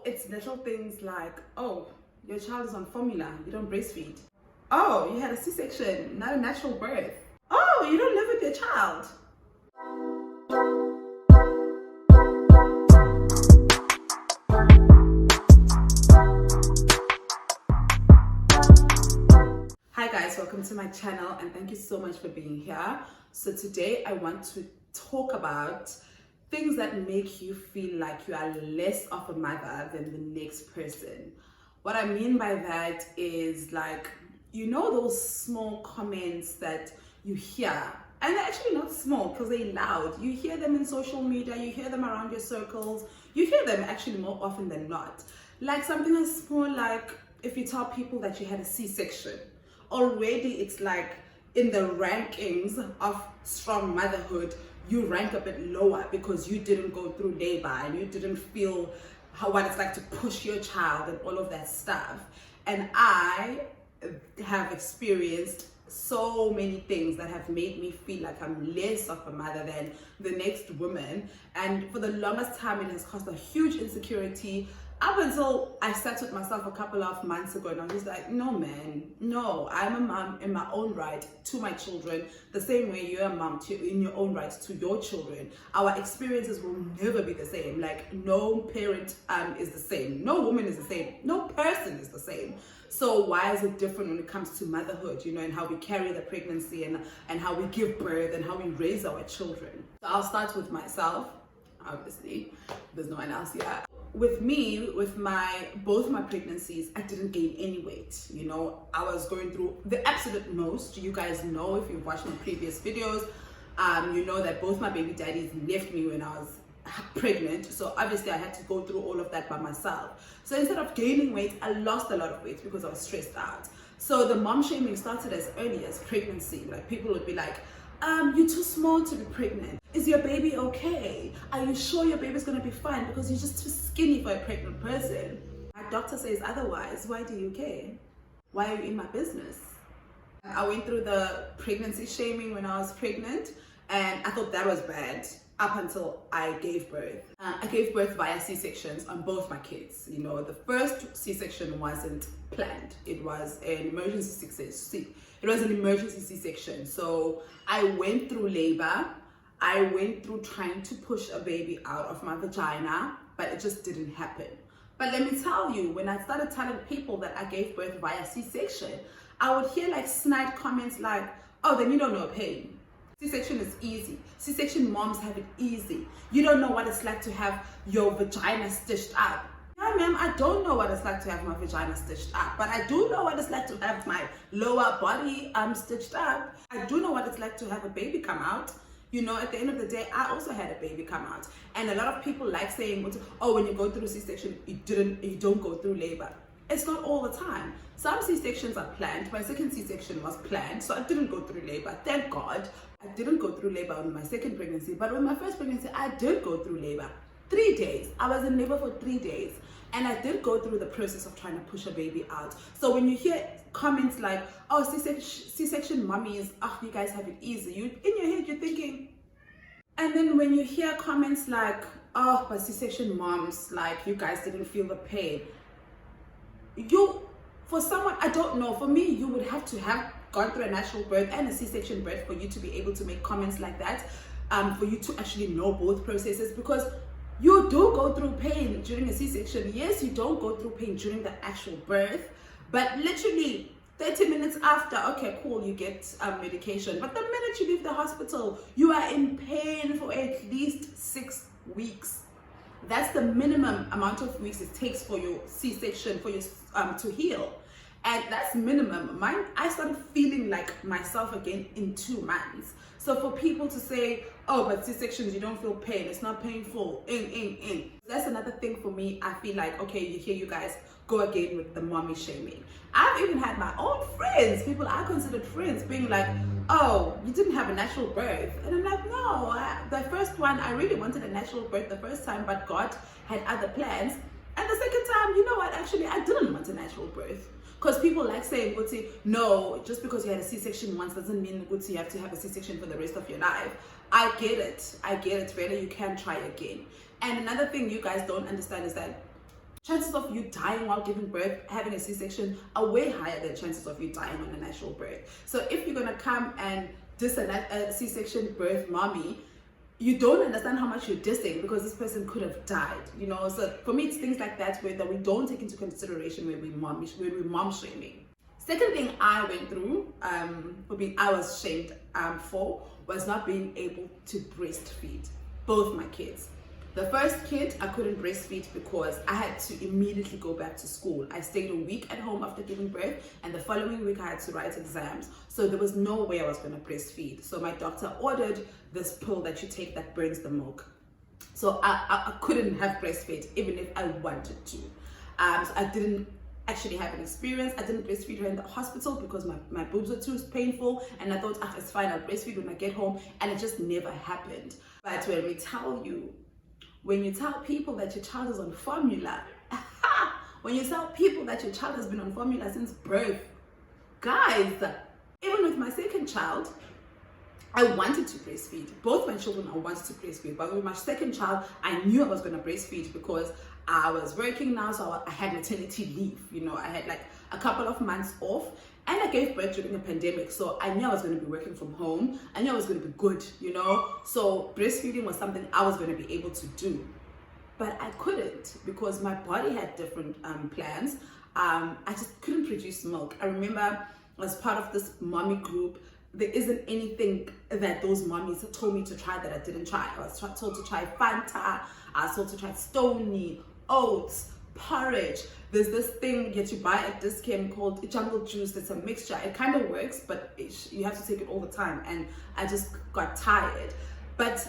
it's little things like, oh, your child is on formula, you don't breastfeed. Oh, you had a C-section, not a natural birth. Oh, you don't live with your child. Hi guys, welcome to my channel and thank you so much for being here. So today I want to talk about things that make you feel like you are less of a mother than the next person. What I mean by that is, like, you know, those small comments that you hear, and they're actually not small because they're loud. You hear them in social media, you hear them around your circles, you hear them actually more often than not. Like something as small like if you tell people that you had a C-section, already it's like in the rankings of strong motherhood, you rank a bit lower because you didn't go through labor and you didn't feel what it's like to push your child and all of that stuff. And I have experienced so many things that have made me feel like I'm less of a mother than the next woman. And for the longest time, it has caused a huge insecurity, up until I sat with myself a couple of months ago and I was like, no man, no, I'm a mom in my own right to my children, the same way you're a mom in your own right to your children. Our experiences will never be the same. Like, no parent is the same, no woman is the same, no person is the same. So why is it different when it comes to motherhood, you know, and how we carry the pregnancy and how we give birth and how we raise our children? So I'll start with myself, obviously, there's no one else here. With me, with both my pregnancies, I didn't gain any weight. You know, I was going through the absolute most. You guys know, if you've watched my previous videos, you know that both my baby daddies left me when I was pregnant. So obviously I had to go through all of that by myself. So instead of gaining weight, I lost a lot of weight because I was stressed out. So the mom shaming started as early as pregnancy. Like, people would be like, you're too small to be pregnant. Is your baby okay? Are you sure your baby's gonna be fine? Because you're just too skinny for a pregnant person. My doctor says otherwise. Why do you care? Why are you in my business? I went through the pregnancy shaming when I was pregnant, and I thought that was bad up until I gave birth. I gave birth via C-sections on both my kids. You know, the first C-section wasn't planned. It was an emergency C-section. It was an emergency C-section. So I went through labor. I went through trying to push a baby out of my vagina, but it just didn't happen. But let me tell you, when I started telling people that I gave birth via C-section, I would hear like snide comments like, oh, then you don't know pain. C-section is easy. C-section moms have it easy. You don't know what it's like to have your vagina stitched up. Yeah, ma'am, I don't know what it's like to have my vagina stitched up, but I do know what it's like to have my lower body stitched up. I do know what it's like to have a baby come out. You know, at the end of the day, I also had a baby come out. And a lot of people like saying, oh, when you go through C-section, you don't go through labor. It's not all the time. Some C-sections are planned. My second C-section was planned, so I didn't go through labor. Thank God. I didn't go through labor on my second pregnancy, but with my first pregnancy, I did go through labor. 3 days. I was in labor for 3 days. And I did go through the process of trying to push a baby out. So when you hear comments like, oh, C-section mummies, oh, you guys have it easy, in your head you're thinking. And then when you hear comments like, oh, but C-section moms, like, you guys didn't feel the pain. For someone, I don't know, for me, you would have to have gone through a natural birth and a C-section birth for you to be able to make comments like that, for you to actually know both processes, because you do go through pain during a C-section. Yes, you don't go through pain during the actual birth, but literally 30 minutes after, okay, cool, you get medication. But the minute you leave the hospital, you are in pain for at least 6 weeks. That's the minimum amount of weeks it takes for your C-section, for your to heal. And that's minimum. I started feeling like myself again in 2 months. So for people to say, oh, but C-sections, you don't feel pain, it's not painful, that's another thing for me. I feel like, okay, you guys go again with the mommy shaming. I've even had my own friends, people I considered friends, being like, oh, you didn't have a natural birth. And I'm like, no, the first one, I really wanted a natural birth the first time, but God had other plans. And the second time, you know what, actually, I didn't want a natural birth. Because people like saying, no, just because you had a C-section once doesn't mean you have to have a C-section for the rest of your life. I get it, really, you can try again. And another thing you guys don't understand is that Chances of you dying while giving birth, having a C-section, are way higher than chances of you dying on a natural birth. So if you're gonna come and diss a C-section birth mommy, you don't understand how much you're dissing, because this person could have died, you know. So for me, it's things like that that we don't take into consideration when we're mom shaming. Second thing I went through, I was shamed for, was not being able to breastfeed both my kids. The first kid, I couldn't breastfeed because I had to immediately go back to school. I stayed a week at home after giving birth, and the following week I had to write exams. So there was no way I was going to breastfeed. So my doctor ordered this pill that you take that burns the milk. So I couldn't have breastfed even if I wanted to. So I didn't actually have an experience. I didn't breastfeed her in the hospital because my boobs were too painful, and I thought, it's fine, I'll breastfeed when I get home, and it just never happened. But when you tell people that your child is on formula, when you tell people that your child has been on formula since birth, guys, even with my second child, I wanted to breastfeed. Both my children, I wanted to breastfeed. But with my second child, I knew I was going to breastfeed because I was working now, so I had maternity leave. You know, I had like a couple of months off, and I gave birth during a pandemic, so I knew I was going to be working from home. I knew I was going to be good, you know. So breastfeeding was something I was going to be able to do. But I couldn't because my body had different plans. I just couldn't produce milk. I remember as part of this mommy group, there isn't anything that those mommies told me to try that I didn't try. I was told to try Fanta, I was told to try Stony, oats, porridge. There's this thing that you buy at Discount called jungle juice. It's a mixture. It kind of works, but you have to take it all the time, and I just got tired. But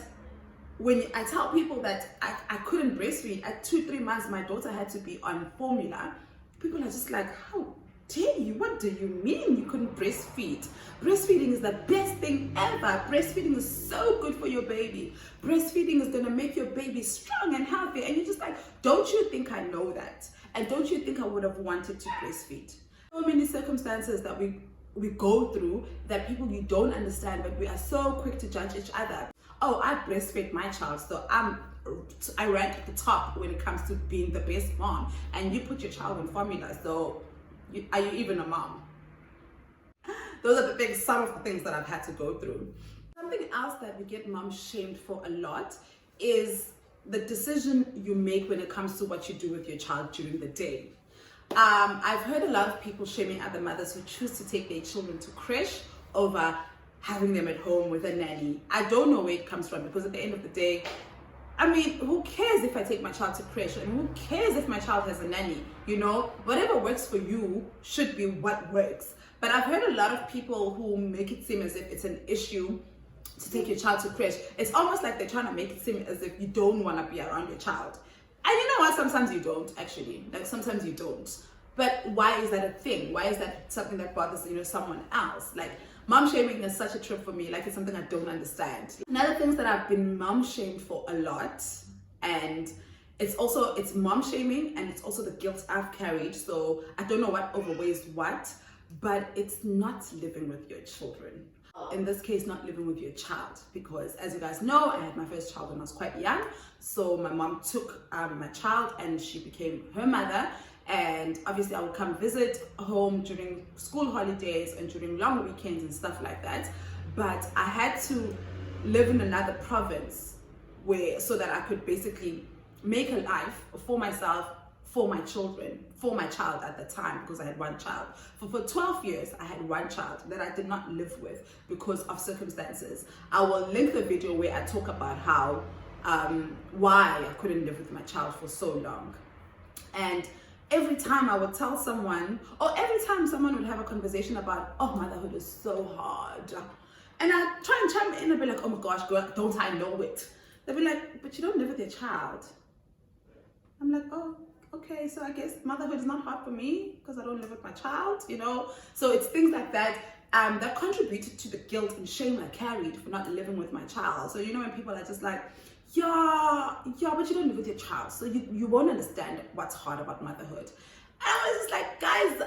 when I tell people that I couldn't breastfeed, at 2-3 months my daughter had to be on formula, people are just like, how dare you? What do you mean you couldn't breastfeed? Breastfeeding is the best thing ever. Breastfeeding is so good for your baby. Breastfeeding is going to make your baby strong and healthy. And you're just like, don't you think I know that? And don't you think I would have wanted to breastfeed? So many circumstances that we go through that people you don't understand, but we are so quick to judge each other. Oh, I breastfed my child, so I rank at the top when it comes to being the best mom. And you put your child on formula, so are you even a mom? Those are some of the things that I've had to go through. Something else that we get mom shamed for a lot is the decision you make when it comes to what you do with your child during the day. I've heard a lot of people shaming other mothers who choose to take their children to creche over having them at home with a nanny. I don't know where it comes from, because at the end of the day, I mean, who cares if I take my child to creche, and who cares if my child has a nanny? You know, whatever works for you should be what works. But I've heard a lot of people who make it seem as if it's an issue to take your child to creche. It's almost like they're trying to make it seem as if you don't want to be around your child. And you know what? Sometimes you don't, actually. Like, sometimes you don't. But why is that a thing? Why is that something that bothers, someone else? Like, mom shaming is such a trip for me. Like, it's something I don't understand. Another things that I've been mom shamed for a lot, and it's mom shaming, and it's also the guilt I've carried. So I don't know what overweighs what, but it's not living with your children. In this case, not living with your child, because as you guys know, I had my first child when I was quite young. So my mom took my child, and she became her mother. And obviously I would come visit home during school holidays and during long weekends and stuff like that. But I had to live in another province so that I could basically make a life for myself, for my children, for my child at the time, because I had one child. For 12 years, I had one child that I did not live with because of circumstances. I will link the video where I talk about how, why I couldn't live with my child for so long. And every time I would tell someone, or every time someone would have a conversation about, oh, motherhood is so hard, and I'd try and chime in and be like, oh my gosh, girl, don't I know it? They'd be like, but you don't live with your child. I'm like, oh, okay, so I guess motherhood is not hard for me because I don't live with my child, So it's things like that that contributed to the guilt and shame I carried for not living with my child. So when people are just like, yeah, but you don't live with your child, so you won't understand what's hard about motherhood. And I was just like, guys,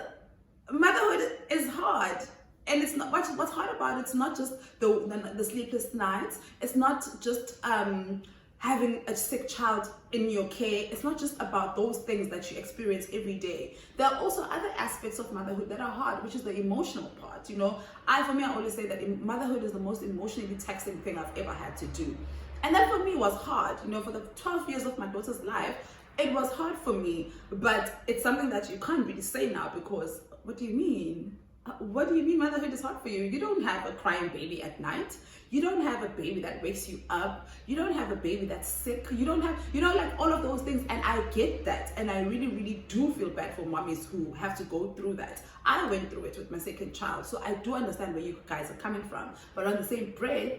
motherhood is hard. And it's not what's hard about it's not just the sleepless nights. It's not just having a sick child in your care. It's not just about those things that you experience every day. There are also other aspects of motherhood that are hard, which is the emotional part. You know, for me, I always say that motherhood is the most emotionally taxing thing I've ever had to do. And that for me was hard. You know, for the 12 years of my daughter's life, it was hard for me, but it's something that you can't really say now because what do you mean? What do you mean motherhood is hard for you? You don't have a crying baby at night. You don't have a baby that wakes you up. You don't have a baby that's sick. You don't have, like all of those things. And I get that. And I really, really do feel bad for mommies who have to go through that. I went through it with my second child. So I do understand where you guys are coming from. But on the same breath,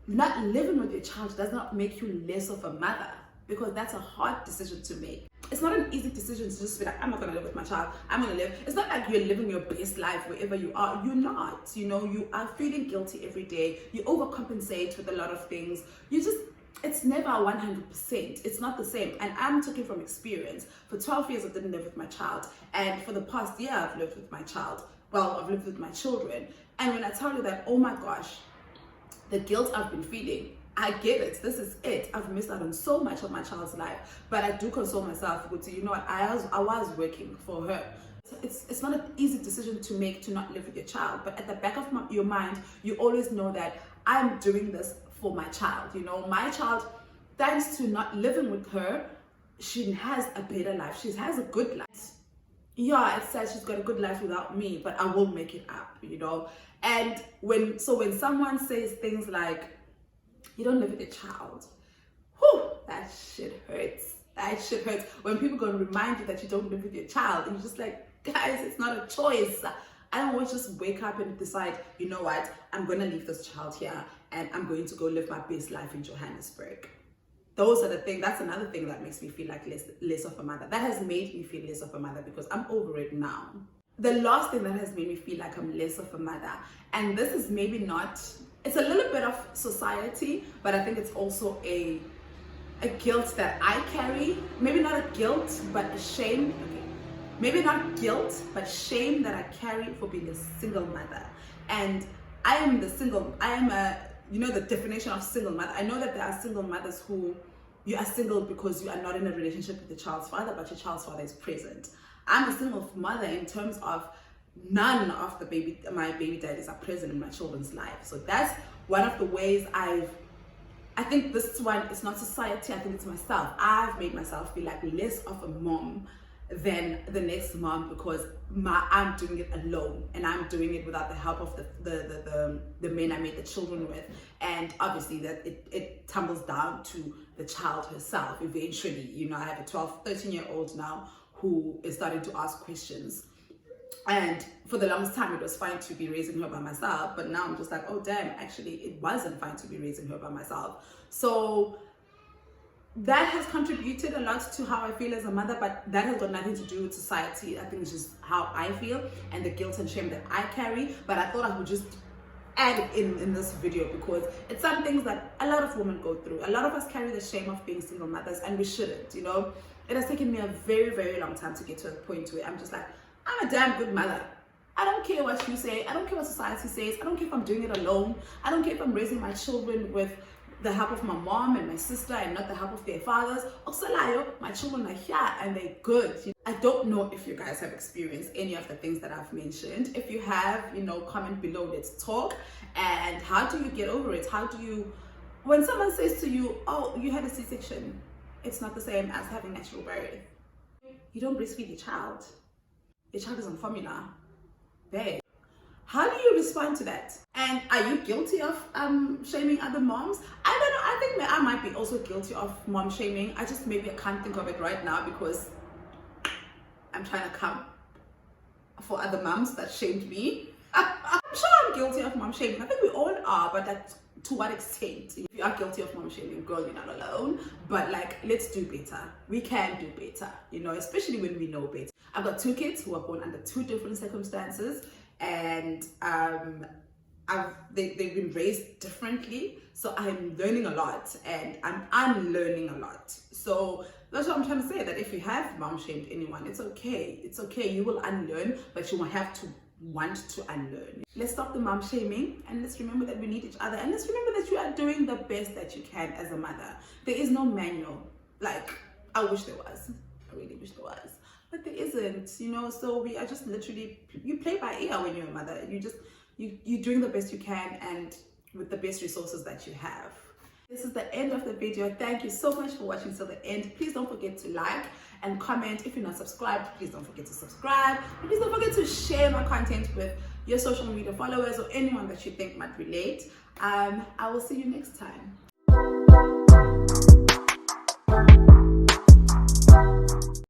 not living with your child does not make you less of a mother, because that's a hard decision to make. It's not an easy decision to just be like, I'm not going to live with my child. I'm going to live. It's not like you're living your best life wherever you are. You're not. You are feeling guilty every day. You overcompensate with a lot of things. It's never 100%. It's not the same. And I'm talking from experience. For 12 years, I didn't live with my child. And for the past year, I've lived with my child. Well, I've lived with my children. And when I tell you that, oh my gosh, the guilt I've been feeling, I get it. This is it. I've missed out on so much of my child's life, but I do console myself with, you know what? I was working for her. It's not an easy decision to make to not live with your child, but at the back of your mind, you always know that I'm doing this for my child. My child, thanks to not living with her, she has a better life. She has a good life. Yeah, it says she's got a good life without me, but I will make it up. And when someone says things like, you don't live with a child, whew, that shit hurts. That shit hurts. When people go and remind you that you don't live with your child, and you're just like, guys, it's not a choice. I don't want to just wake up and decide, you know what, I'm going to leave this child here and I'm going to go live my best life in Johannesburg. Those are the things. That's another thing that makes me feel like less of a mother. That has made me feel less of a mother because I'm over it now. The last thing that has made me feel like I'm less of a mother, and this is maybe not, it's a little bit of society, but I think it's also a guilt that I carry. Maybe not a guilt, but a shame. Okay. Maybe not guilt, but shame that I carry for being a single mother. And I am the definition of single mother. I know that there are single mothers who, you are single because you are not in a relationship with the child's father, but your child's father is present. I'm a single mother in terms of none of my baby daddies are present in my children's life. So that's one of the ways I think this one, it's not society, I think it's myself. I've made myself feel like less of a mom than the next mom because I'm doing it alone, and I'm doing it without the help of the men I made the children with. And obviously that it tumbles down to the child herself eventually. I have a 13-year-old now who is starting to ask questions. And for the longest time, it was fine to be raising her by myself. But now I'm just like, oh, damn, actually, it wasn't fine to be raising her by myself. So that has contributed a lot to how I feel as a mother, but that has got nothing to do with society. I think it's just how I feel and the guilt and shame that I carry. But I thought I would just add it in this video because it's some things that a lot of women go through. A lot of us carry the shame of being single mothers, and we shouldn't, It has taken me a very, very long time to get to a point where I'm just like, I'm a damn good mother. I don't care what you say. I don't care what society says. I don't care if I'm doing it alone. I don't care if I'm raising my children with the help of my mom and my sister and not the help of their fathers. Oksalayo, my children are here and they're good. I don't know if you guys have experienced any of the things that I've mentioned. If you have, comment below, let's talk. And how do you get over it? When someone says to you, oh, you had a C-section, it's not the same as having natural birth. You don't breastfeed your child. Your child is on formula. Babe, how do you respond to that? And are you guilty of shaming other moms? I don't know. I think I might be also guilty of mom shaming. I can't think of it right now because I'm trying to come for other moms that shamed me. I'm sure I'm guilty of mom shaming. I think we all are, but to what extent? If you are guilty of mom shaming, girl, you're not alone. But let's do better. We can do better, especially when we know better. I've got 2 kids who are born under 2 different circumstances, and they've been raised differently. So I'm learning a lot, and I'm unlearning a lot. So that's what I'm trying to say, that if you have mom shamed anyone, it's okay. It's okay. You will unlearn, but you will have to want to unlearn. Let's stop the mom shaming, and let's remember that we need each other, and let's remember that you are doing the best that you can as a mother. There is no manual. Like, I wish there was. I really wish there was, but there isn't, you know. So we are just literally, you play by ear when you're a mother. You're doing the best you can, and with the best resources that you have. This is the end of the video. Thank you so much for watching till the end. Please don't forget to like and comment. If you're not subscribed, please don't forget to subscribe. And please don't forget to share my content with your social media followers or anyone that you think might relate. I will see you next time.